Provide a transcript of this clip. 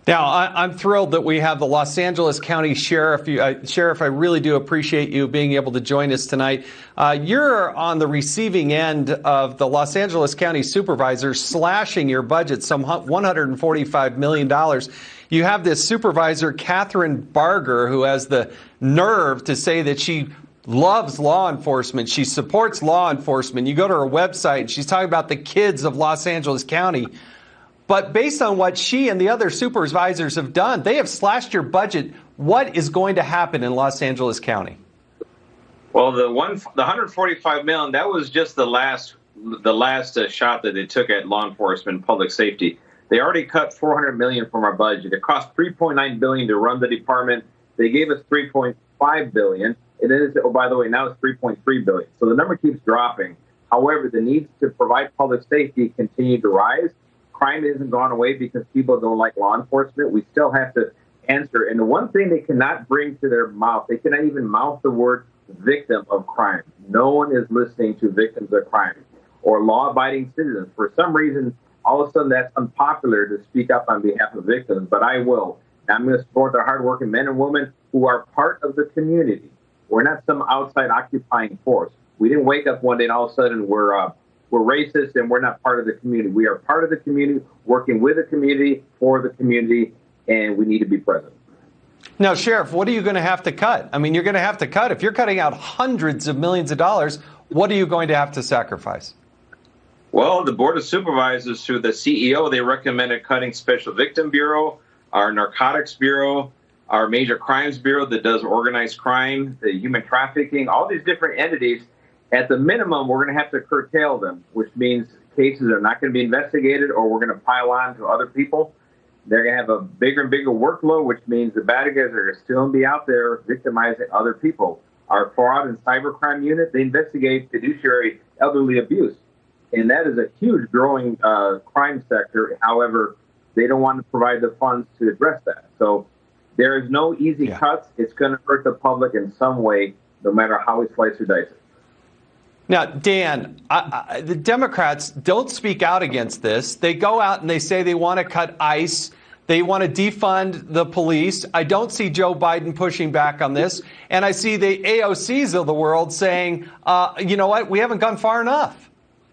Now, I'm thrilled that we have the Los Angeles County Sheriff. Sheriff, I really do appreciate you being able to join us tonight. You're on the receiving end of the Los Angeles County Supervisor slashing your budget some $145 million. You have this supervisor, Catherine Barger, who has the nerve to say that she loves law enforcement. She supports law enforcement. You go to her website and she's talking about the kids of Los Angeles County. But based on what she and the other supervisors have done, they have slashed your budget. What is going to happen in Los Angeles County? Well, the $145 million, that was just the last shot that they took at law enforcement and public safety. They already cut $400 million from our budget. It cost $3.9 billion to run the department. They gave us $3.5 billion. And then, oh, by the way, now it's $3.3 billion. So the number keeps dropping. However, the needs to provide public safety continue to rise. Crime hasn't gone away because people don't like law enforcement. We still have to answer. And the one thing they cannot bring to their mouth, they cannot even mouth the word victim of crime. No one is listening to victims of crime or law-abiding citizens. For some reason, all of a sudden that's unpopular to speak up on behalf of victims, but I will. And I'm going to support the hardworking men and women who are part of the community. We're not some outside occupying force. We didn't wake up one day and all of a sudden we're racist and we're not part of the community. We are part of the community, working with the community, for the community, and we need to be present. Now, Sheriff, what are you going to have to cut? I mean, you're going to have to cut. If you're cutting out hundreds of millions of dollars, what are you going to have to sacrifice? Well, the Board of Supervisors, through the CEO, they recommended cutting Special Victim Bureau, our Narcotics Bureau, our Major Crimes Bureau that does organized crime, the human trafficking, all these different entities. At the minimum, we're going to have to curtail them, which means cases are not going to be investigated or we're going to pile on to other people. They're going to have a bigger and bigger workload, which means the bad guys are still going to be out there victimizing other people. Our fraud and cybercrime unit, they investigate fiduciary elderly abuse. And that is a huge growing crime sector. However, they don't want to provide the funds to address that. So there is no easy cuts. It's going to hurt the public in some way, no matter how we slice or dice it. Now, Dan, the Democrats don't speak out against this. They go out and they say they want to cut ICE. They want to defund the police. I don't see Joe Biden pushing back on this. And I see the AOCs of the world saying, you know what, we haven't gone far enough.